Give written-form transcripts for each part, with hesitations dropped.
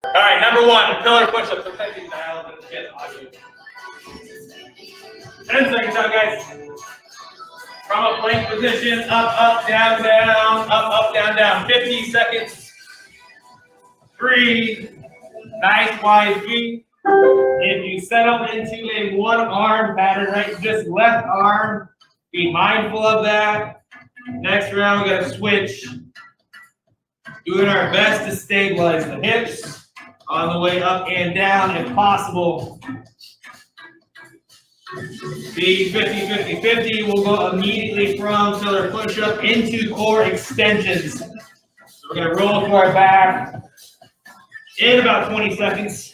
All right, number one, pillar push-ups. So take these dials and shit on you. 10 seconds out, guys. From a plank position, up, down, down, up, down, down. 50 seconds. Breathe. Nice wide feet. If you settle into a one-arm pattern, right, just left arm, be mindful of that. Next round, we're going to switch. Doing our best to stabilize the hips on the way up and down if possible. Be 50-50-50. We'll go immediately from pillar push-up into core extensions. So we're going to roll to our back in about 20 seconds.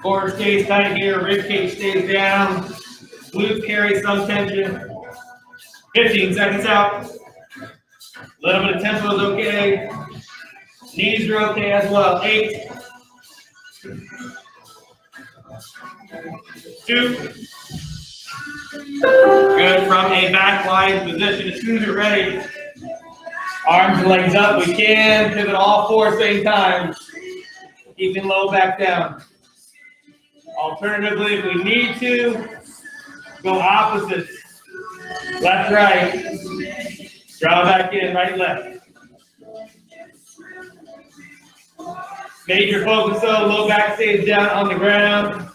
Core stays tight here, rib cage stays down, glutes carry some tension. 15 seconds out. A little bit of tempo is okay. Knees are okay as well. 8, 2. Good. From a back line position. As soon as you're ready, arms and legs up. We can pivot all 4 same time. Keeping low back down. Alternatively, if we need to, go opposites. Left, right. Draw back in, right, left. Major focus though, low back stays down on the ground.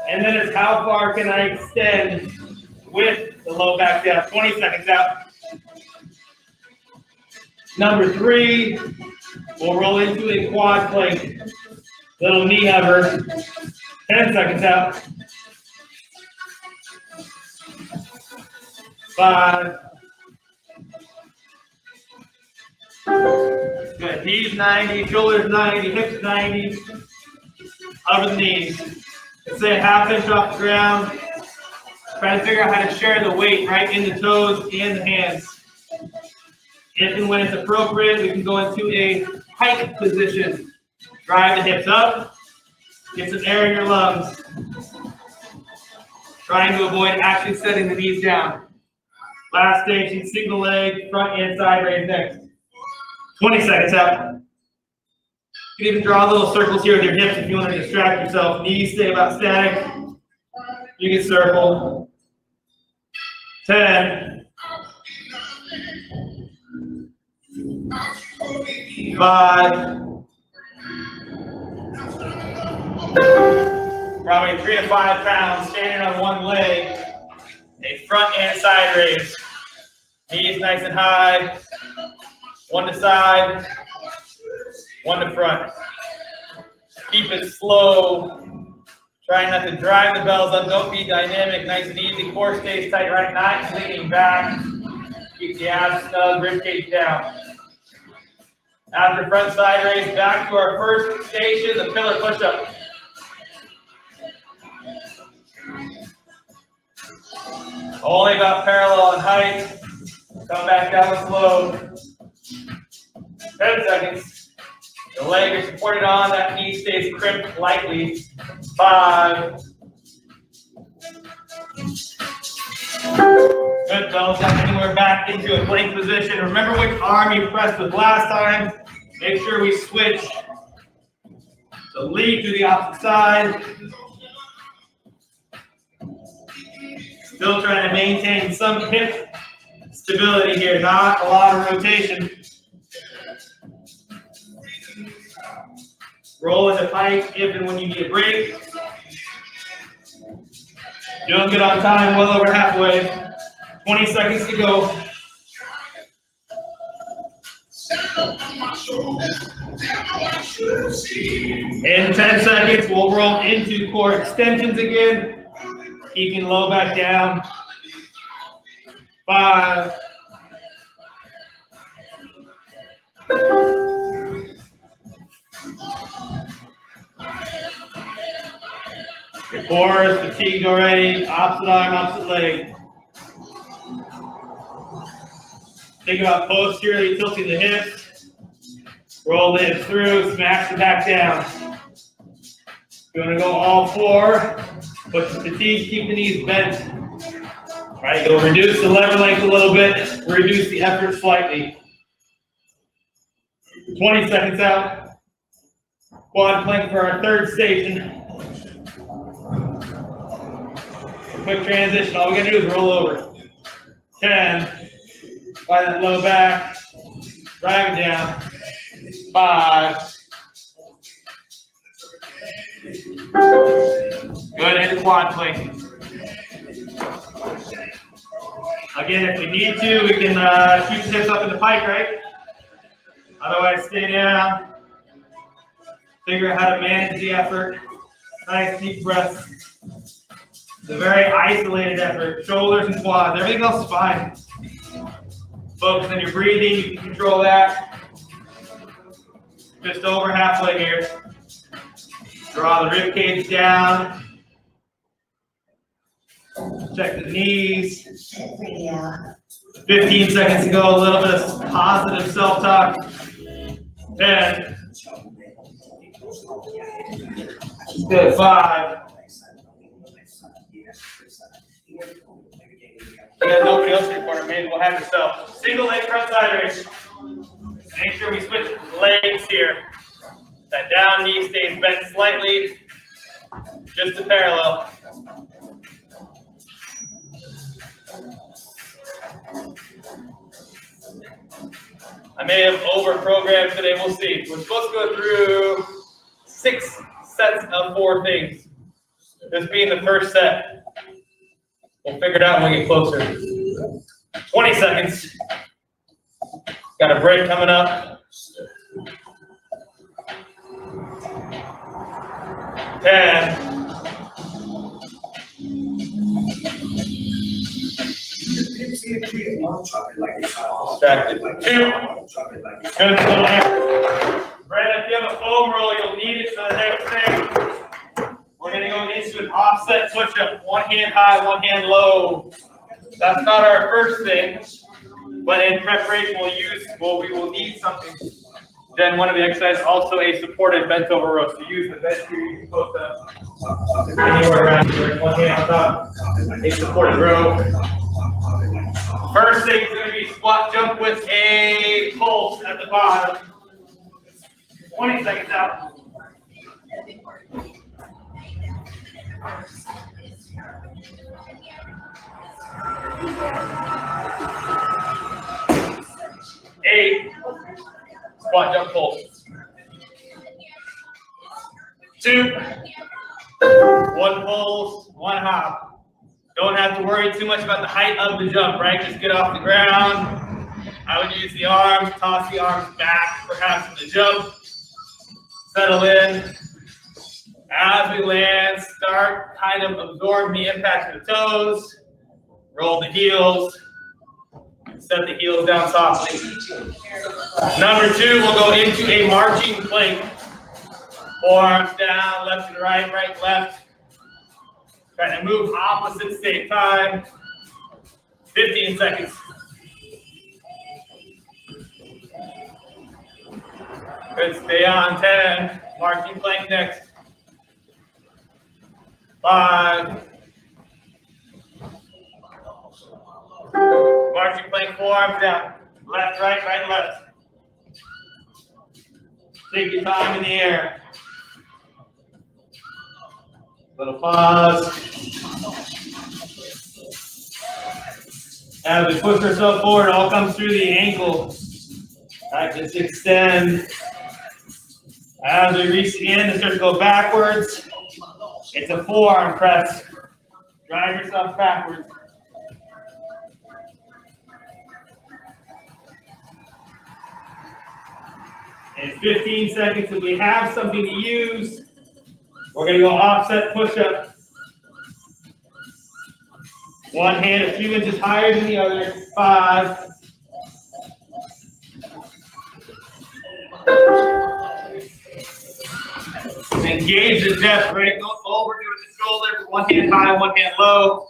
And then it's how far can I extend with the low back down. 20 seconds out. Number 3, we'll roll into a quad plank. Little knee hover. 10 seconds out. 5. Good. Knees 90, shoulders 90, hips 90. Over the knees. Let's say a ½ inch off the ground. Try to figure out how to share the weight right in the toes and the hands. If and when it's appropriate, we can go into a HIIT position. Drive the hips up. Get some air in your lungs. Trying to avoid actually setting the knees down. Last station, single leg, front and side raise next. 20 seconds out. You can even draw little circles here with your hips if you want to distract yourself. Knees stay about static. You can circle. 10. 5. Probably 3 to 5 pounds standing on one leg. A front and side raise. Knees nice and high. 1 to side, 1 to front. Keep it slow. Try not to drive the bells up. Don't be dynamic. Nice and easy. Core stays tight, right? Not leaning back. Keep the abs snug, rib cage down. After front side raise, back to our first station, the pillar push-up. Only about parallel in height. Come back down slow. 10 seconds. The leg is supported on, that knee stays crimped lightly. 5. Good, fellas. We're back into a plank position. Remember which arm you pressed with last time. Make sure we switch the lead to the opposite side. Still trying to maintain some hip stability here, not a lot of rotation. Roll into plank if and when you need a break. Doing good on time, well over halfway. 20 seconds to go. In 10 seconds, we'll roll into core extensions again. Keeping low back down. 5. 4 is fatigued already. Opposite arm, opposite leg. Think about posteriorly tilting the hips. Roll the hips through, smash the back down. You're going to go all 4, but the fatigue, keep the knees bent. All right, you'll reduce the lever length a little bit, reduce the effort slightly. 20 seconds out. Quad plank for our third station. Quick transition. All we gotta do is roll over. 10. Find that low back. Drive it down. 5. Good, and quad plank. Again, if we need to, we can keep the hips up in the pike, right? Otherwise, stay down. Figure out how to manage the effort. Nice deep breath. It's a very isolated effort. Shoulders and quads. Everything else is fine. Focus on your breathing. You can control that. Just over halfway here. Draw the rib cage down. Check the knees. 15 seconds to go. A little bit of positive self-talk. 10. Good. 5. You guys nobody else in your corner. Maybe we'll have yourself. Single leg front side raise. Make sure we switch legs here. That down knee stays bent slightly, just to parallel. I may have over-programmed today, we'll see. We're supposed to go through 6 sets of 4 things. This being the first set. We'll figure it out when we get closer. 20 seconds. Got a break coming up. 10. Distracted. 2. Good. Little hand. Brandon, if you have a foam roll, you'll need it for the next thing. We're going to go into an offset switch-up. One hand high, one hand low. That's not our first thing, but in preparation we will need something. Then one of the exercises also a supported bent over row. So use the bench here. You can post up anywhere around here. One hand on top. A supported row. First thing is going to be squat jump with a pulse at the bottom. 20 seconds out. Eight. Squat jump pulse. 2. 1 pulse, 1 hop. Don't have to worry too much about the height of the jump, right? Just get off the ground. I would use the arms, toss the arms back, perhaps in the jump. Settle in. As we land, start kind of absorb the impact of the toes. Roll the heels. Set the heels down softly. Number 2, we'll go into a marching plank. Forearms down, left and right, right, left. Trying to move opposite same time. 15 seconds. Good, stay on. 10. Marching plank next. 5. Marching plank, forearms down. Left, right, right, left. Take your time in the air. Little pause. As we push ourselves forward, it all comes through the ankle. Right, just extend. As we reach the end, it starts to go backwards. It's a forearm press. Drive yourself backwards. In 15 seconds, if we have something to use, we're going to go offset push-up. One hand a few inches higher than the other. 5. Engage the depth, right? Go over to the shoulder. One hand high, one hand low.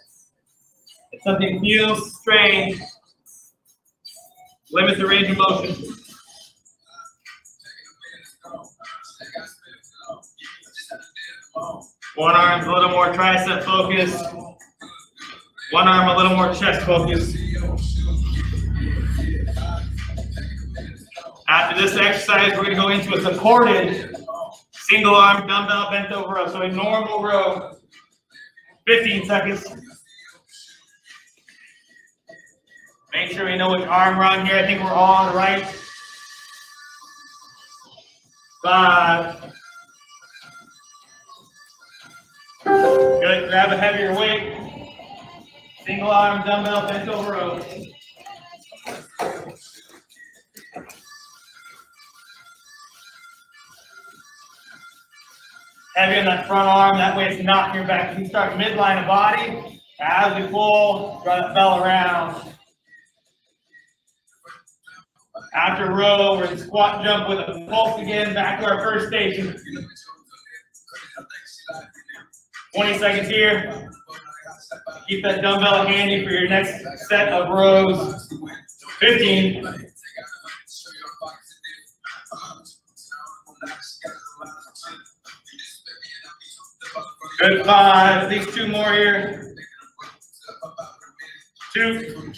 If something feels strange, limit the range of motion. One arm's a little more tricep focused. One arm a little more chest focused. After this exercise, we're going to go into a supported Single arm dumbbell bent over row. So a normal row, 15 seconds. Make sure we know which arm we're on here. I think we're all on the right. 5. Good. Grab a heavier weight. Single arm dumbbell bent over row. Heavy on that front arm, that way it's not your back. You start midline of body. As we pull, draw that bell around. After row, we're in squat jump with a pulse again, back to our first station. 20 seconds here. Keep that dumbbell handy for your next set of rows. 15. Good. 5. At least 2 more here. 2.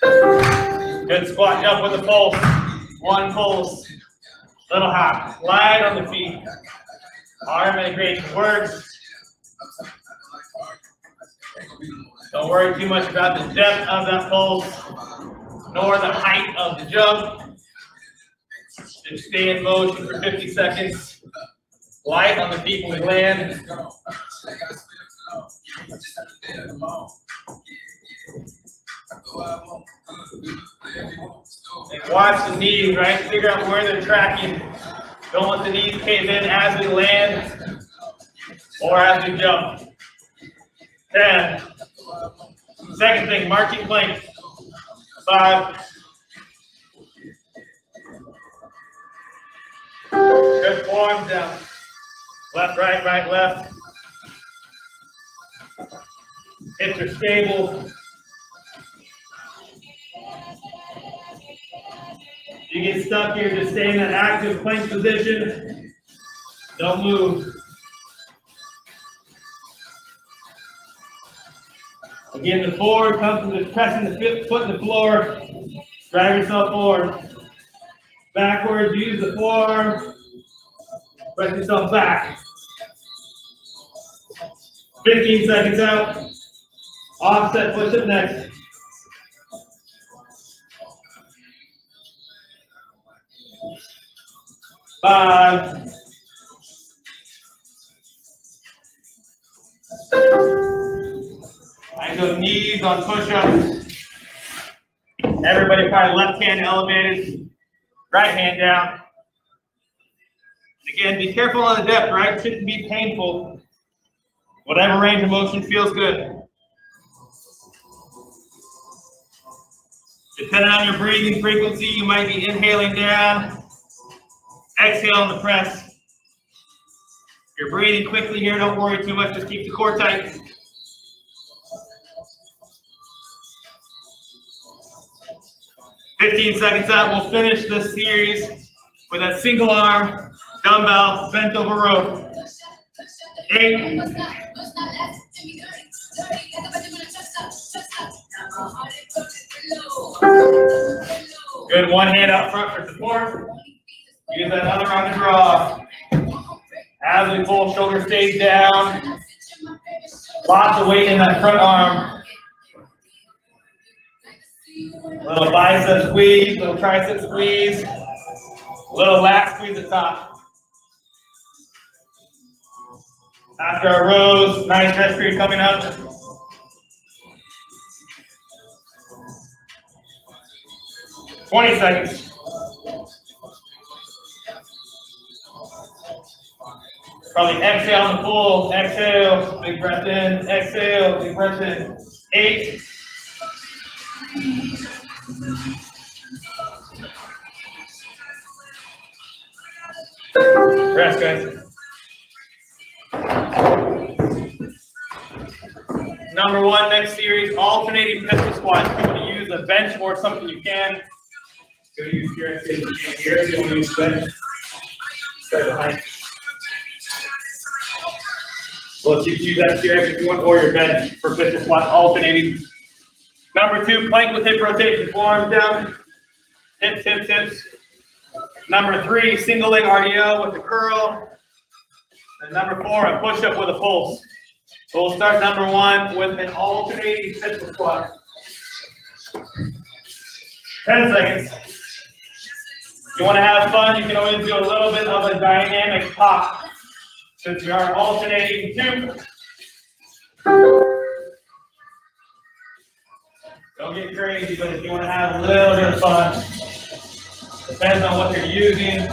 Good. Squat jump with a pulse. 1 pulse. Little hop. Light on the feet. Arm integration works. Don't worry too much about the depth of that pulse, nor the height of the jump. Just stay in motion for 50 seconds. Light on the feet when we land. And watch the knees, right? Figure out where they're tracking. Don't let the knees cave in as we land or as we jump. 10. Second thing, marching plank. 5. Good. Forearms down. Left, right, right, left. Hips are stable. You get stuck here, just stay in that active plank position. Don't move. Again, the forward comes from just pressing the foot in the floor. Drive yourself forward. Backwards, use the forearm. Press yourself back. 15 seconds out. Offset push-up next. Five. I go knees on push-ups. Everybody probably left hand elevated, right hand down. Again, be careful on the depth, right? It shouldn't be painful. Whatever range of motion feels good. Depending on your breathing frequency, you might be inhaling down, exhaling the press. If you're breathing quickly here, don't worry too much, just keep the core tight. "15 seconds out, we'll finish this series with a single arm, dumbbell, bent over row. 8. Good, one hand out front for support. Use that other on the draw. As we pull, shoulder stays down. Lots of weight in that front arm. Little bicep squeeze, little tricep squeeze, little lat squeeze at the top. After our rows, nice rest period coming up. "20 seconds. Probably exhale on the pull. Exhale, big breath in. Exhale, big breath in. 8. Rest, guys. Number 1, next series, alternating pistol squats. If you want to use a bench or something, you can. Go use your here. If you want to use bench, start behind. Well, you can use that chair if you want, or your bench for pistol squats, alternating. Number 2, plank with hip rotation. Forearms down, hips, hips, hips. Number 3, single leg RDL with the curl. And number 4, a push-up with a pulse. So we'll start number 1 with an alternating pistol squat. 10 seconds. If you want to have fun, you can always do a little bit of a dynamic pop. Since we are alternating 2. Don't get crazy, but if you want to have a little bit of fun, depends on what you're using.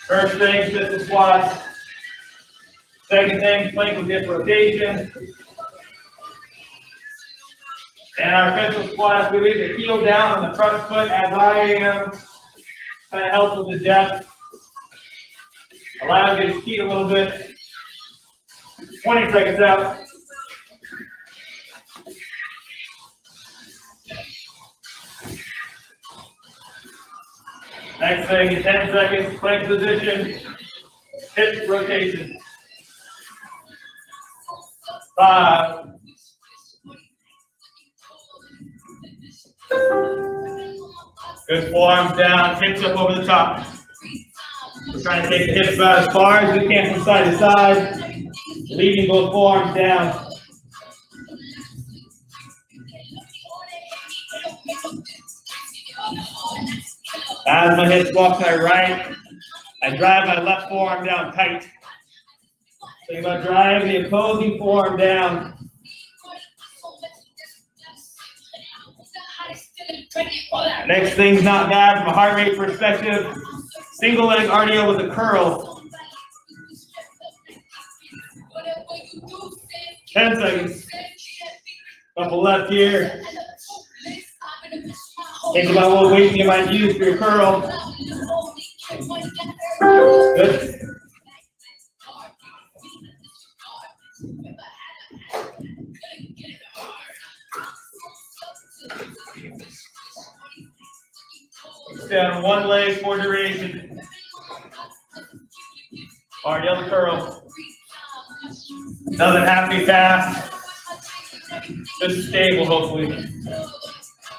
First thing, pistol squats. Second thing, plank with hip rotation. And our pistol squats, we leave the heel down on the front foot as I am. Kind of helps with the depth. Allows you to ski a little bit. 20 seconds out. Next thing in 10 seconds, plank position, hip rotation. 5. Good forearms down, hips up over the top. We're trying to take the hips about as far as we can from side to side, leading both forearms down. As my hips walk to my right, I drive my left forearm down tight. Think about driving the opposing forearm down. Next thing's not bad from a heart rate perspective. Single leg RDO with a curl. 10 seconds. Couple left here. Think about what weight you might use for your curl. Good. Stay on one leg for duration. Or the other curl. Doesn't have to be fast. Just stable, hopefully.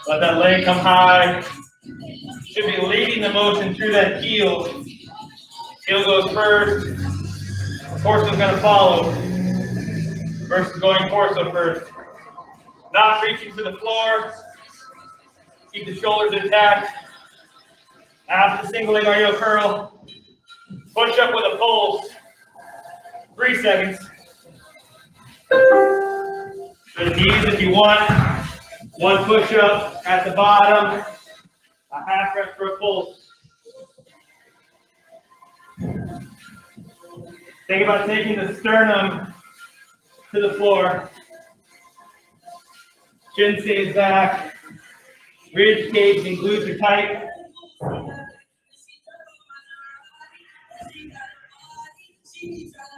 Let that leg come high. Should be leading the motion through that heel. Heel goes first. Torso is going to follow. Versus going torso first. Not reaching to the floor. Keep the shoulders intact. After the single leg RDO curl. Push up with a pulse. 3 seconds. To the knees if you want. 1 push up at the bottom. A half rep for a pulse. Think about taking the sternum to the floor. Chin stays back. Rib cage and glutes are tight.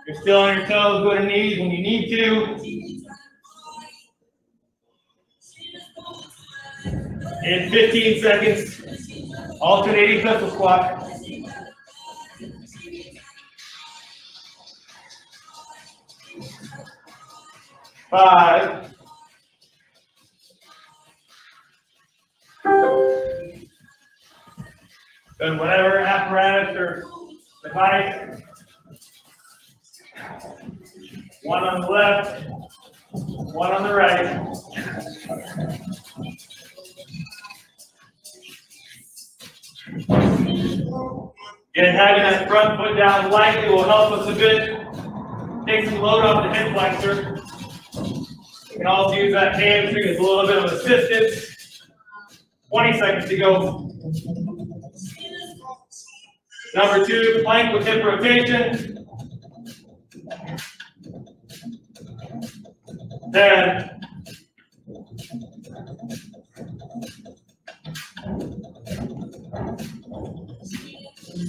You're still on your toes, go to knees when you need to. In 15 seconds, alternating pistol squat. Five. Then whatever apparatus or device. 1 on the left, 1 on the right. Again, having that front foot down lightly will help us a bit. Take some load off the hip flexor. You can also use that hamstring as a little bit of assistance. 20 seconds to go. Number 2, plank with hip rotation. 10.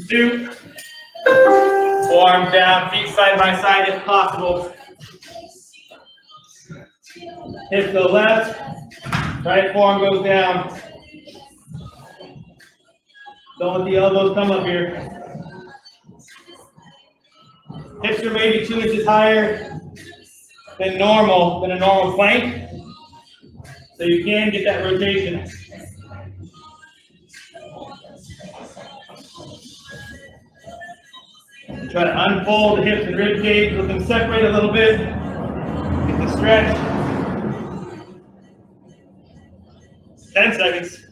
2. Forearms down, feet side by side if possible. Hip go left, right forearm goes down. Don't let the elbows come up here. Hips are maybe 2 inches higher than a normal plank. So you can get that rotation. Try to unfold the hips and rib cage, let them separate a little bit. Get the stretch. 10 seconds.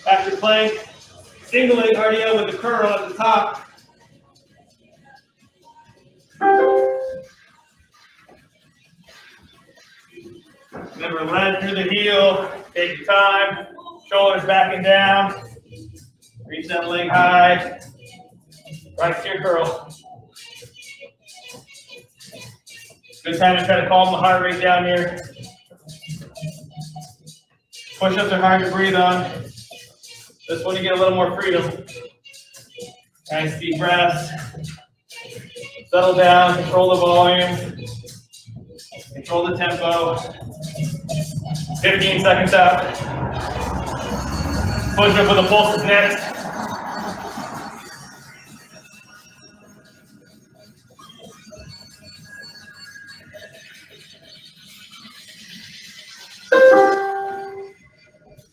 After plank, single leg RDL with the curl at the top. Remember, lead through the heel, take your time, shoulders back and down. Reach that leg high, right to your curl. Good time to try to calm the heart rate down here. Push-ups are hard to breathe on. This one you get a little more freedom. Nice deep breaths. Settle down, control the volume. Control the tempo. 15 seconds out. Push-up with the pulses next.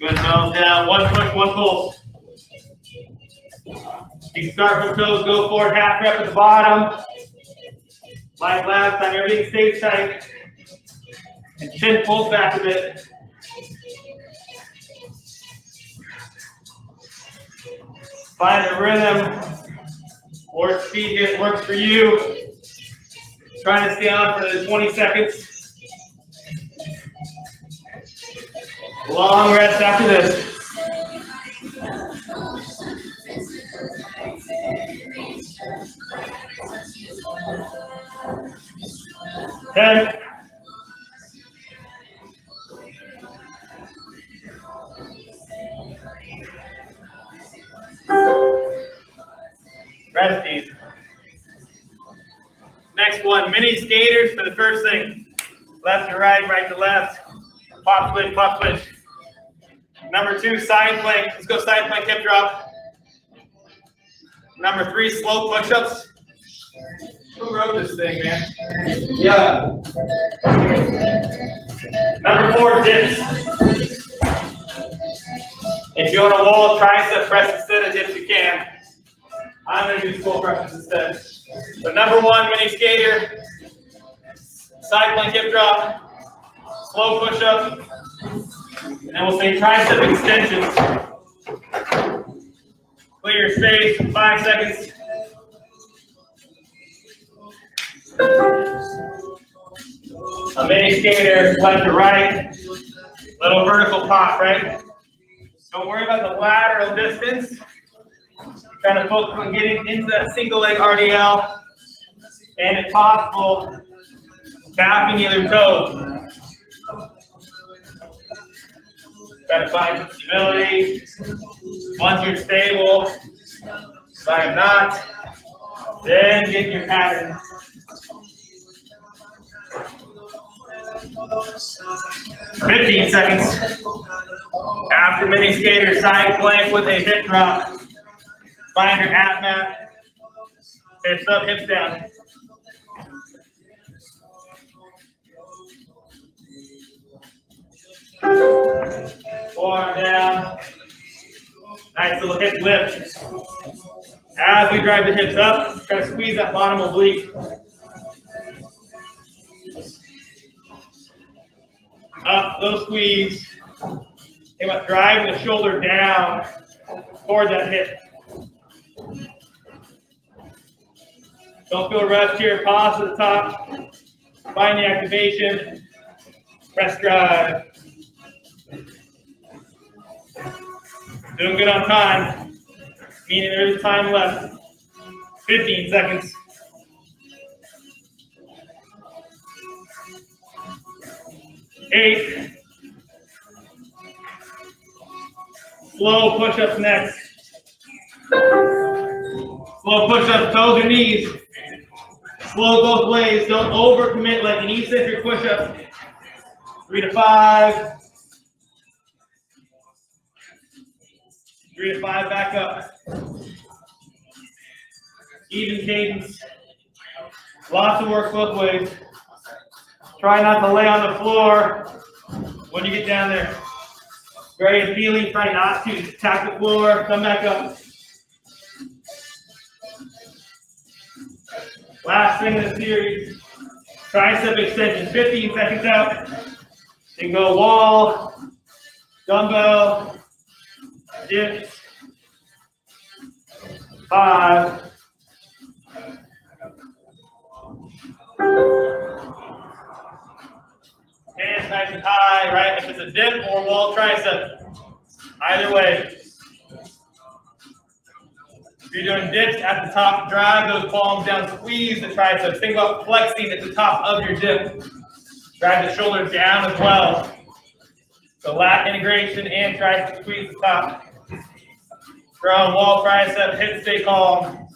Good, nose down, one push, one pull. You can start from toes, go forward, half rep at the bottom. Like last time, everything stays tight. And chin pulls back a bit. Find a rhythm or speed that works for you. Trying to stay on for the 20 seconds. Long rest after this. Ten. Resties. Next one, mini skaters for the first thing. Left to right, right to left. Pop switch, pop switch. Number 2, side plank. Let's go side plank, hip drop. Number 3, slow push-ups. Who wrote this thing, man? Yeah. Number 4, dips. If you're on a wall, tricep press instead of dips, you can. I'm going to do full presses instead. So number 1, mini skater. Side plank, hip drop. Slow push-up. And we'll say tricep extensions. Clear your space, 5 seconds. A mini skater, left to right. Little vertical pop, right? Don't worry about the lateral distance. Trying to focus on getting into that single leg RDL. And if possible, tapping either toe. Try to find some stability. Once you're stable, find a knot, then get your pattern. "15 seconds. After mini skater, side plank with a hip drop. Find your half mat. Hips up, hips down. Forearm down. Nice little hip lift. As we drive the hips up, try to squeeze that bottom oblique. Up, little squeeze. Think about driving the shoulder down toward that hip. Don't feel rushed here. Pause at the top. Find the activation. Press drive. Doing good on time, meaning there is time left. 15 seconds. Eight. Slow push-ups next. Slow push-ups, toes or knees. Slow both ways. Don't overcommit like an eccentric push-up. 3 to 5. 3 to 5, back up. Even cadence. Lots of work both ways. Try not to lay on the floor when you get down there. Very appealing, try not to tap the floor, come back up. Last thing in the series, tricep extension, 15 seconds out. You can go wall, dumbbell, dips, 5. Hands nice and high, right? If it's a dip or wall tricep, either way. If you're doing dips at the top, drive those palms down, squeeze the triceps. Think about flexing at the top of your dip. Drive the shoulders down as well. So lat integration and tricep squeeze the top. Strong wall tricep, hips stay calm.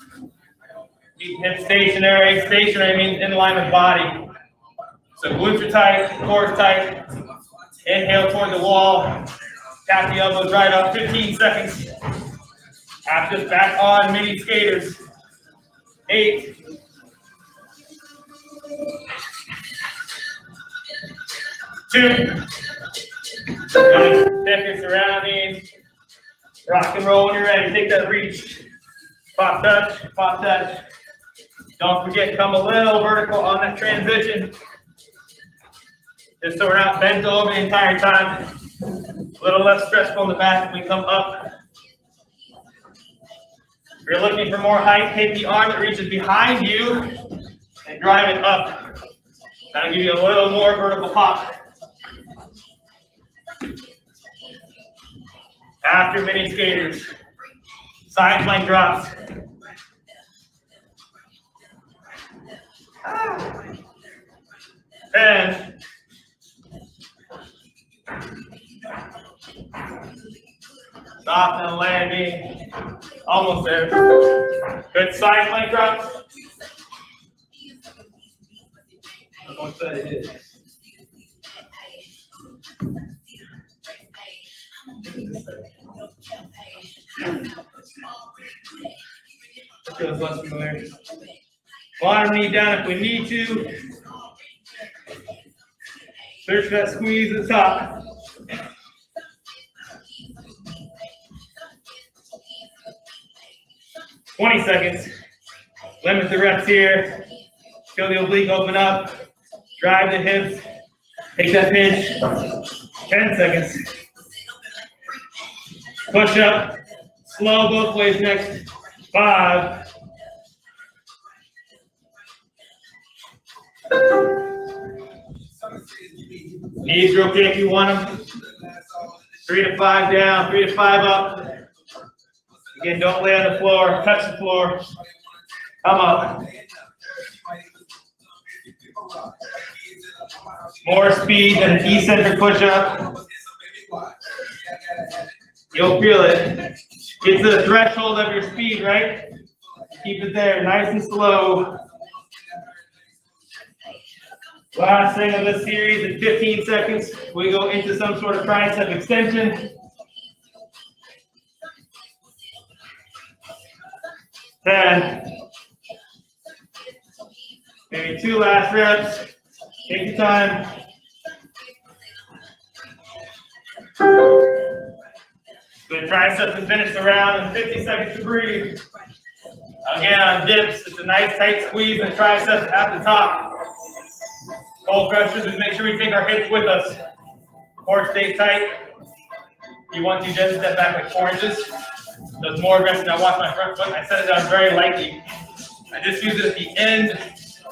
Keep hips stationary. Stationary means in line with body. So glutes are tight, core is tight. Inhale toward the wall. Tap the elbows right up, 15 seconds. After this, back on mini skaters. 8. 2. Check your surroundings. Rock and roll when you're ready. Take that reach. Pop touch, pop touch. Don't forget, come a little vertical on that transition. Just so we're not bent over the entire time. A little less stressful in the back when we come up. If you're looking for more height, take the arm that reaches behind you and drive it up. That'll give you a little more vertical pop. After mini skaters, side plank drops. And stop and landing. Almost there. Good side plank drops. What's that it is? Feels less familiar. Bottom knee down if we need to. Search that squeeze at the top. $20 seconds. Limit the reps here. Feel the oblique open up. Drive the hips. Take that pinch. 10 seconds. Push up. Slow both ways next. 5. Knees are okay if you want them. 3 to 5 down, 3 to 5 up. Again, don't lay on the floor, touch the floor. Come up. More speed than an eccentric push-up. You'll feel it. Get to the threshold of your speed, right? Keep it there, nice and slow. Last thing of this series in 15 seconds, we go into some sort of tricep extension. 10. Maybe 2 last reps. Take your time. Good triceps to finish the round and 50 seconds to breathe. Again, on dips, it's a nice tight squeeze and triceps at the top. Cold pressures, just make sure we take our hips with us. Core stays tight. You want to just step back like 4 inches. So it's more aggressive. Now watch my front foot. I set it down very lightly. I just use it at the end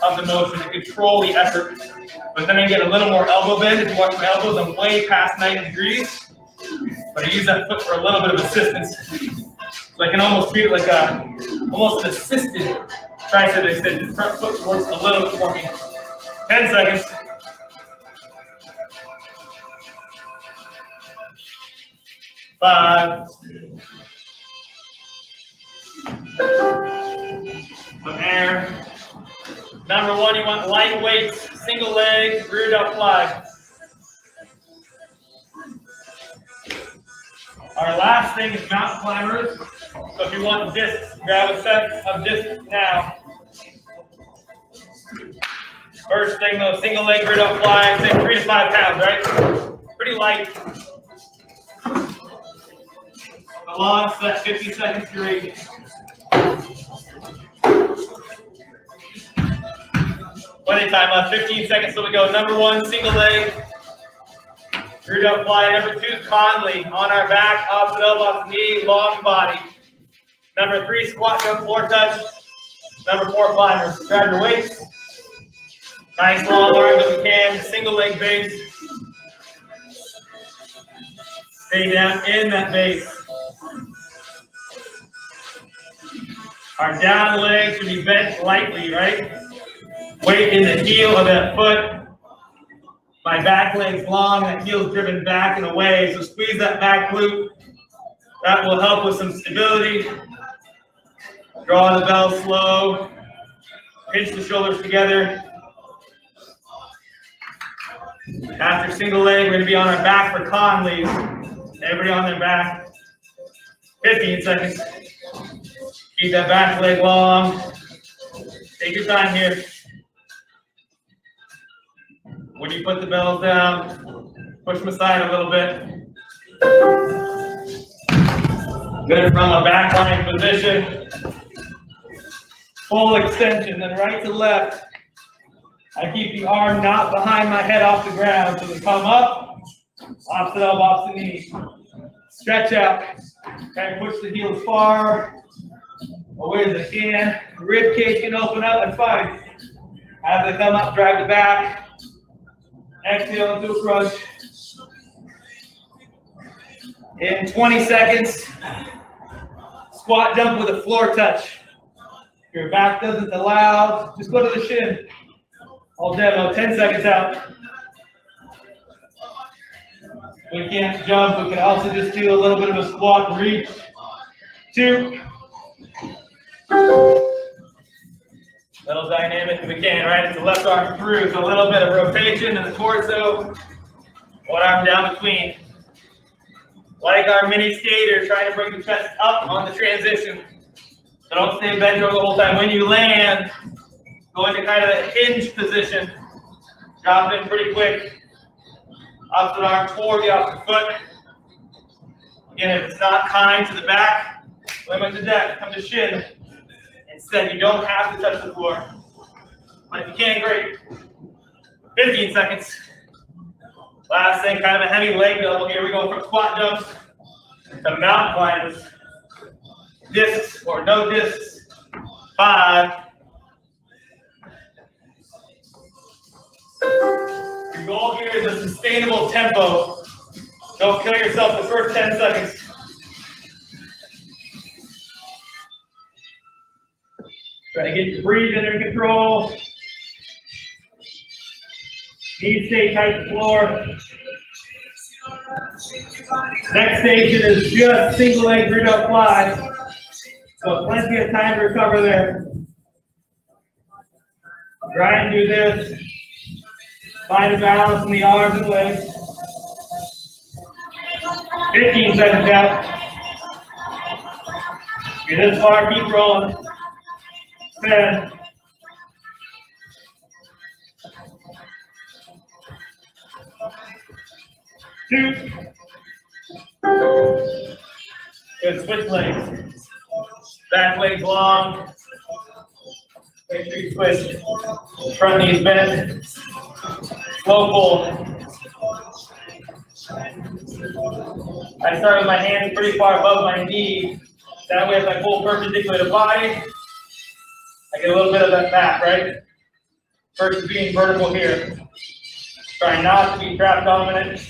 of the motion to control the effort. But then I get a little more elbow bend. If you watch my elbows, I'm way past 90 degrees. But I use that foot for a little bit of assistance. So I can almost treat it like almost an assisted tricep extension. Front foot works a little bit for me. 10 seconds. 5. Some air. Number 1, you want light weights, single leg, rear delt fly. Our last thing is mountain climbers. So if you want discs, grab a set of discs now. First thing though, single leg rear delt fly, say 3 to 5 pounds, right? Pretty light. The long set, 50 seconds to reach. Plenty of time left, 15 seconds till we go. Number 1, single leg. Root up fly. Number 2, Conley. On our back, opposite elbow, opposite knee, long body. Number 3, squat jump, floor touch. Number 4, climbers. Grab your weights. Nice long arms if you can. Single leg base. Stay down in that base. Our down leg should be bent lightly, right? Weight in the heel of that foot. My back leg's long, that heel's driven back and away. So squeeze that back glute. That will help with some stability. Draw the bell slow. Pinch the shoulders together. After single leg, we're going to be on our back for Conleys. Everybody on their back. 15 seconds. Keep that back leg long. Take your time here. When you put the bells down, push them aside a little bit. Good from a back line position. Full extension, then right to left. I keep the arm not behind my head off the ground. So we come up, opposite elbow, opposite knee. Stretch out. Try and push the heels far away as I can. Rib cage can open up and fight. As I come up, drive the back. Exhale into a crunch. In 20 seconds, squat jump with a floor touch. If your back doesn't allow, just go to the shin. All demo, 10 seconds out. We can't jump, we can also just do a little bit of a squat reach. 2. Little dynamic if we can, right? It's the left arm through, so a little bit of rotation in the torso. One arm down between. Like our mini skater, trying to bring the chest up on the transition. So don't stay bent over the whole time. When you land, go into kind of a hinge position. Drop in pretty quick. Opposite arm toward the opposite foot. Again, if it's not kind to the back, limit to depth, come to shin. Instead, you don't have to touch the floor. But if you can, great. 15 seconds. Last thing, kind of a heavy leg double here. We go from squat jumps to mountain climbers. Discs or no discs. 5. Your goal here is a sustainable tempo. Don't kill yourself the first 10 seconds. Try to get your breathing under control. Knees stay tight to the floor. Next station is just single leg root up fly. So plenty of time to recover there. Try and do this. Find a balance in the arms and legs. 15 seconds out. You're this far, keep rolling. 10. 2. Good, switch legs. Back legs long. Make sure you switch. Front knees bent. Slow pull. I start with my hands pretty far above my knee. That way, if I pull perpendicular to body, I get a little bit of that back, right? Versus being vertical here. Try not to be trap dominant.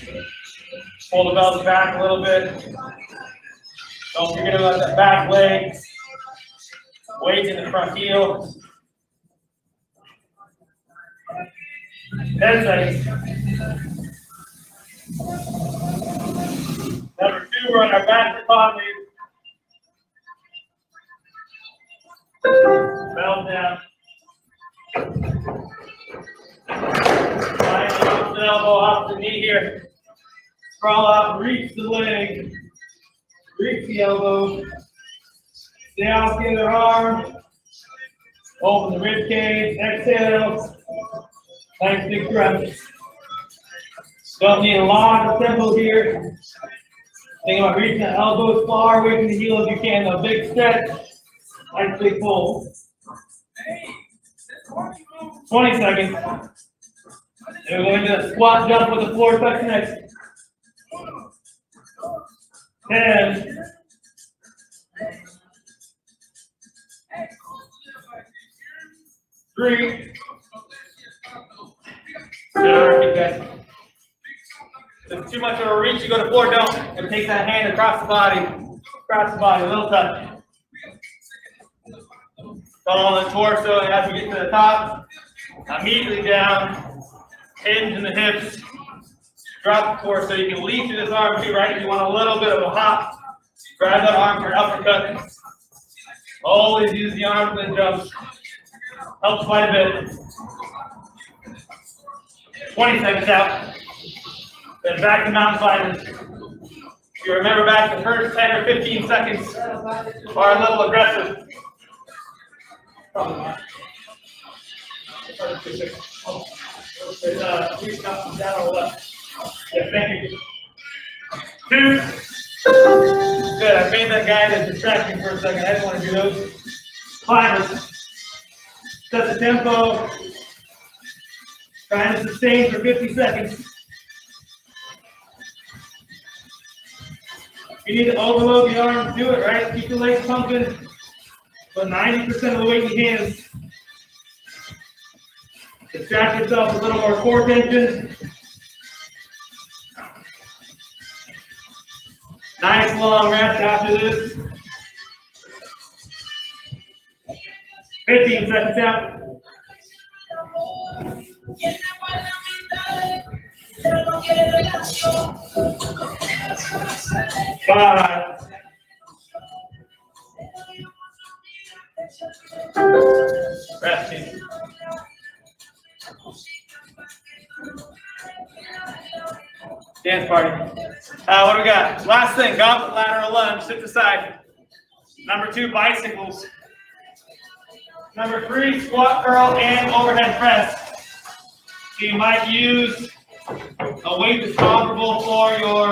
Pull the belts back a little bit. Don't forget about that back leg. Weight in the front heel. 10 seconds. Number 2, we're on our back for Conley. Belt down. Find the opposite elbow off the knee here. Crawl out, reach the leg. Reach the elbow. Stay out the other arm. Open the rib cage. Exhale. Nice big stretch. Don't need a lot of tempo here. Think about reaching the elbows far away from the heel if you can. A big stretch. Nice big pull. 20 seconds. And we're going to squat jump with the floor touch next. 10. 3. If it's too much of a reach, you go to floor, don't. And take that hand across the body, a little touch. Follow the torso, and as we get to the top, immediately down, hinge in the hips, drop the torso. You can lead through this arm too, right? If you want a little bit of a hop, grab that arm for an uppercut. Always use the arms and jumps. Helps quite a bit. 20 seconds out. Then back to mountain climbers. If you remember back, the first 10 or 15 seconds are a little aggressive. Probably not. Down or left. Yeah, thank you. 2. Good. I made that guy that's distracting for a second. I didn't want to do those. Climbers. Set the tempo. Trying to sustain for 50 seconds. If you need to overload the arms, do it, right? Keep the legs pumping. But 90% of the weight in your hands. Distract yourself with a little more core tension. Nice long rest after this. 15 seconds out. 5. Resting. Dance party. What do we got? Last thing, gauntlet lateral lunge, sit to side. Number 2, bicycles. Number 3, squat curl and overhead press. So you might use a weight that's comparable for your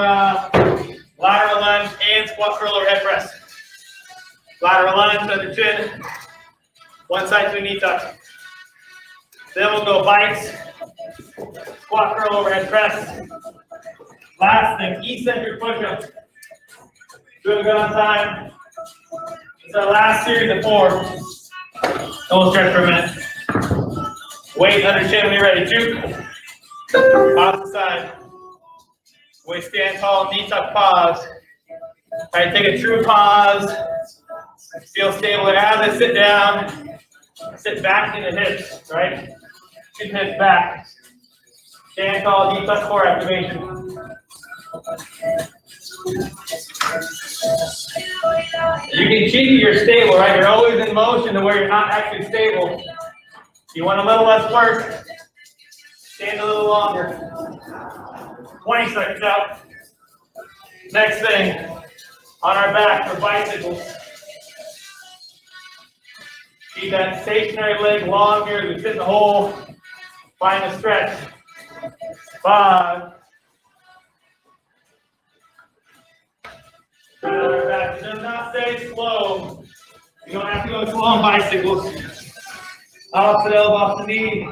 lateral lunge and squat curl overhead press. Lateral lunge under chin, one side to a knee tuck. Then we'll go bikes, squat curl overhead press. Last thing, eccentric push-up. Doing good on time. It's our last series of 4. And we'll stretch for a minute. Weight under chin when you're ready. 2. Off the side. We stand tall, knee tuck, pause. All right, take a true pause. Feel stable. And as I sit down, sit back in the hips, right? Sit hips back. Stand tall, knee tuck, core activation. You can cheat you're stable, right? You're always in motion to where you're not actually stable. You want a little less work, stand a little longer. 20 seconds out. Next thing, on our back for bicycles. Keep that stationary leg longer. We sit in the hole. Find a stretch. 5. Our back. It does not stay slow. You don't have to go slow on bicycles. Off the elbow, off the knee.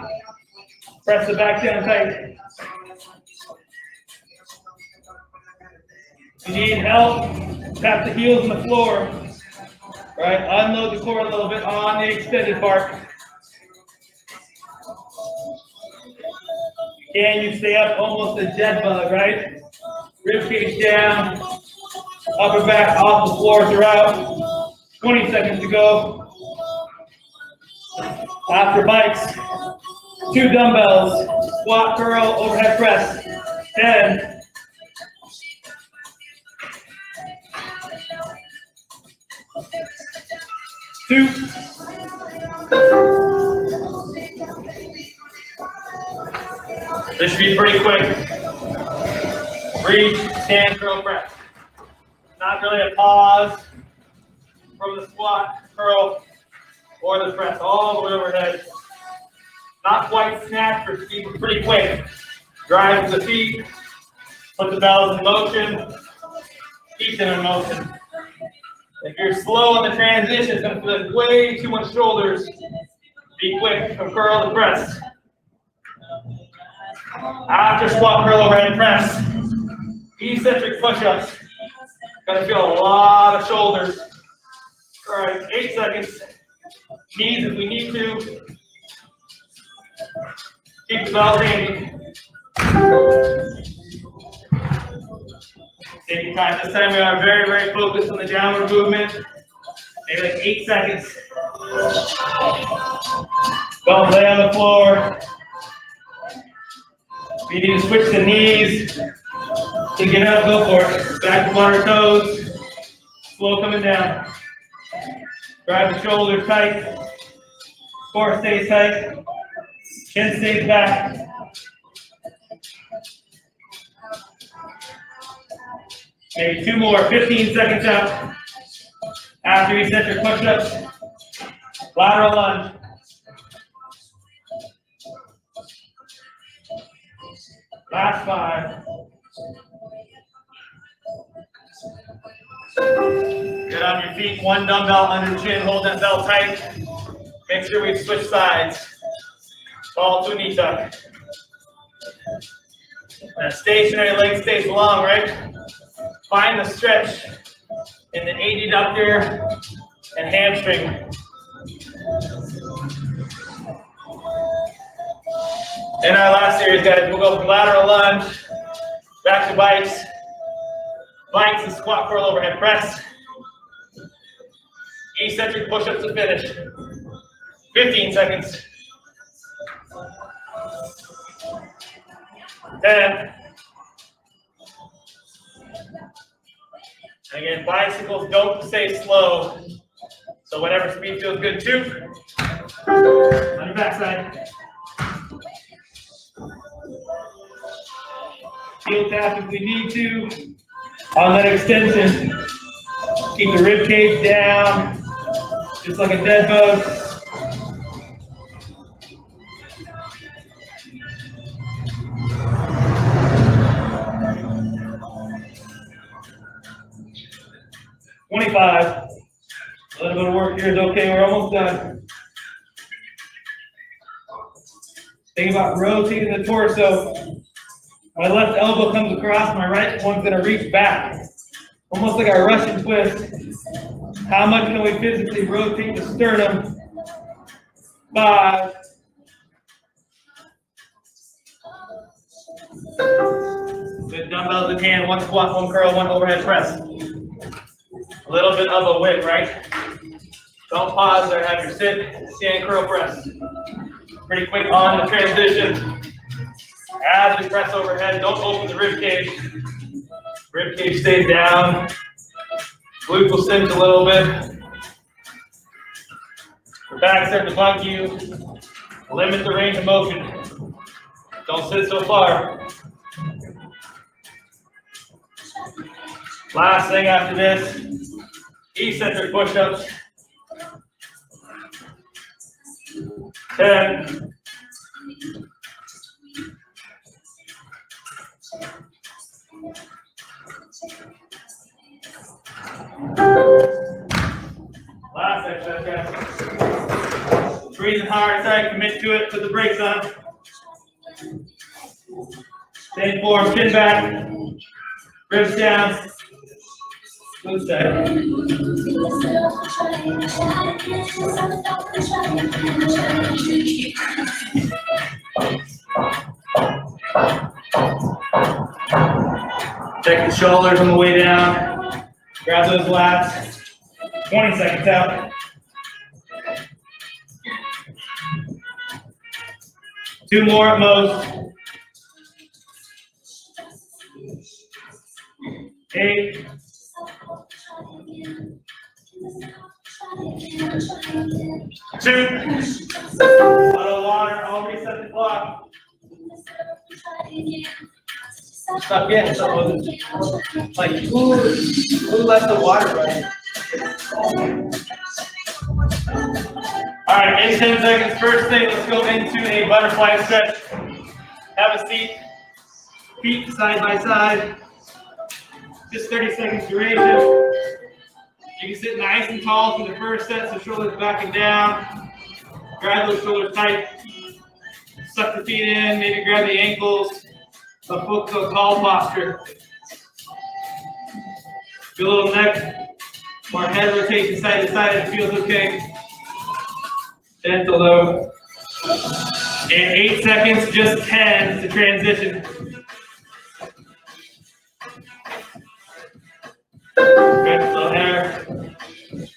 Press the back down tight. If you need help, tap the heels on the floor. Right, unload the core a little bit on the extended part. Can you stay up almost a jet bug, right? Rib cage down, upper back off the floor throughout. 20 seconds to go. After bikes, 2 dumbbells, squat, curl, overhead press. 10. 2. This should be pretty quick. Reach, stand, curl, press. Not really a pause from the squat, curl, or the press. All the way overhead. Not quite snatch, but keep it pretty quick. Drive the feet. Put the bells in motion. Keep them in motion. If you're slow on the transition, it's going to feel like way too much shoulders. Be quick from curl to press. After squat, curl overhead press. Eccentric push-ups. Gonna feel a lot of shoulders. All right, 8 seconds. Knees if we need to. Keep the belt handy. Take your time. This time we are very, very focused on the downward movement. Maybe like 8 seconds. Don't lay on the floor. If you need to switch the knees to get up, go for it. Back to our toes. Slow coming down. Drive the shoulders tight. Core stays tight. Chin stays back. Maybe 2 more. 15 seconds out. After eccentric push-ups. Lateral lunge. Last 5. Get on your feet, 1 dumbbell under chin, hold that belt tight. Make sure we switch sides. Fall to a knee tuck. That stationary leg stays long, right? Find the stretch in the adductor and hamstring. In our last series, guys, we'll go from lateral lunge, back to bikes. Bikes and squat curl overhead press. Eccentric push-ups to finish. 15 seconds. 10. Again, bicycles don't stay slow. So whatever speed feels good too. On your backside. Heel tap if we need to. On that extension, keep the rib cage down, just like a dead bug. $25. A little bit of work here is okay. We're almost done. Think about rotating the torso. My left elbow comes across, my right one's gonna reach back. Almost like a Russian twist. How much can we physically rotate the sternum? 5. Good dumbbells in hand, 1 squat, 1 curl, 1 overhead press. A little bit of a whip, right? Don't pause there, have your sit, stand, curl, press. Pretty quick on the transition. As we press overhead, don't open the rib cage. Rib cage stays down. Glutes will cinch a little bit. The back starting to bug you. Limit the range of motion. Don't sit so far. Last thing after this, eccentric push-ups. 10. Last exercise, guys. Breathing hard, tight, commit to it, put the brakes on. Stay forward, chin back, ribs down, glutes tight. Check the shoulders on the way down. Grab those lats. 20 seconds out. 2 more at most. 8. 2. Bottle of water. I'll reset the clock. Stop getting so like who left the water running? All right, in 10 seconds. First thing, let's go into a butterfly stretch. Have a seat, feet side by side. Just 30 seconds duration. You can sit nice and tall for the first set, so shoulders back and down. Grab those shoulders tight. Suck the feet in, maybe grab the ankles. But focus on tall posture. Do a little neck or head rotation side to side if it feels okay. Gentle low. In 8 seconds, just 10 to transition. Good, slow hair.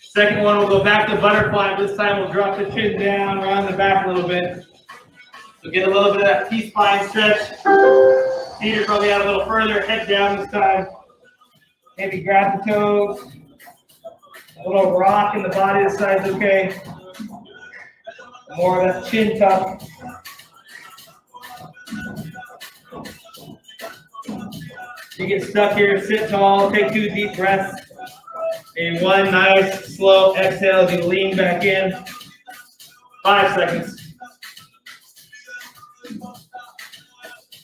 Second one, we'll go back to butterfly. This time we'll drop the chin down, around the back a little bit. So get a little bit of that T-spine stretch. Feet are probably out a little further, head down this time. Maybe grab the toes. A little rock in the body this side is okay. More of that chin tuck. You get stuck here, sit tall, take 2 deep breaths. And 1 nice, slow exhale as you lean back in. 5 seconds.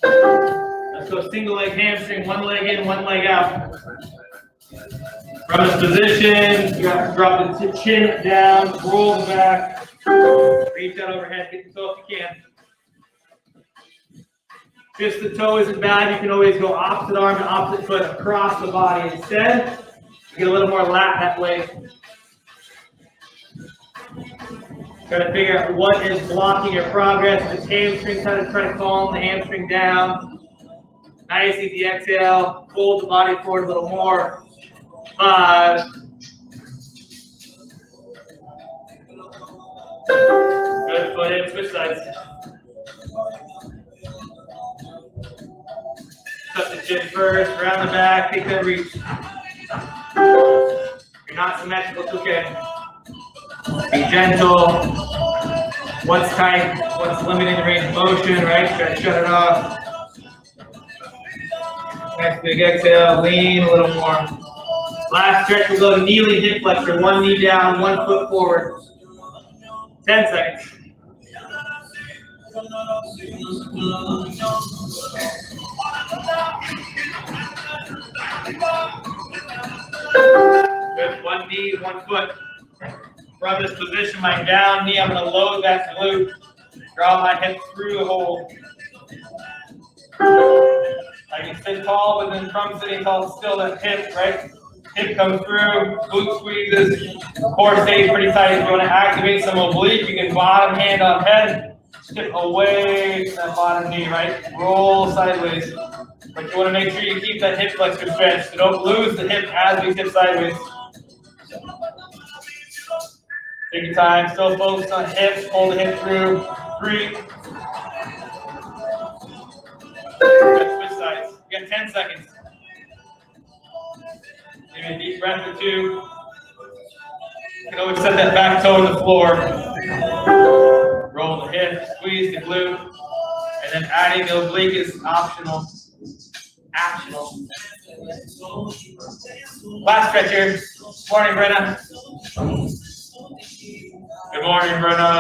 Let's go single leg hamstring, 1 leg in, 1 leg out. From this position, you have to drop the chin down, roll the back, reach out overhead, get the toe if you can. Just the toe isn't bad, you can always go opposite arm and opposite foot across the body. Instead, you get a little more lat that way. Try to figure out what is blocking your progress. If it's hamstring, try to calm the hamstring down. Nice, easy exhale. Pull the body forward a little more. 5. Good, foot in, switch sides. Tuck the chin first, around the back, take that reach. If you're not symmetrical, it's okay. Be gentle. What's tight, what's limiting the range of motion, right? Try to shut it off. Next big exhale, lean a little more. Last stretch, we'll go to kneeling hip flexor. 1 knee down, 1 foot forward. 10 seconds. Good, 1 knee, 1 foot. From this position, my down knee, I'm going to load that glute. Draw my hip through the hole. I can sit tall, but then from sitting tall, still that hip, right? Hip comes through, glute squeezes, core stays pretty tight. If you want to activate some oblique, you can bottom hand on head, step away from that bottom knee, right? Roll sideways. But you want to make sure you keep that hip flexor stretched. So don't lose the hip as we tip sideways. Take your time, still focused on hips, pull the hip through. 3. Good, switch sides. You got 10 seconds. Give me a deep breath or 2. You can always set that back toe on the floor. Roll the hip, squeeze the glute, and then adding the oblique is optional. Optional. Last stretch here. Morning, Brenna. Good morning, Brenna.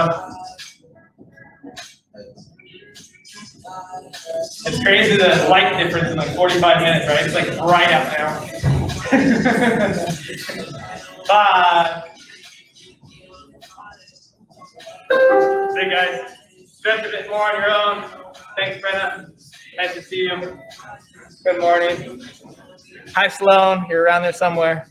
It's crazy the light difference in like 45 minutes, right? It's like bright out now. 5. Hey guys, stretch a bit more on your own. Thanks, Brenna. Nice to see you. Good morning. Hi, Sloan. You're around there somewhere.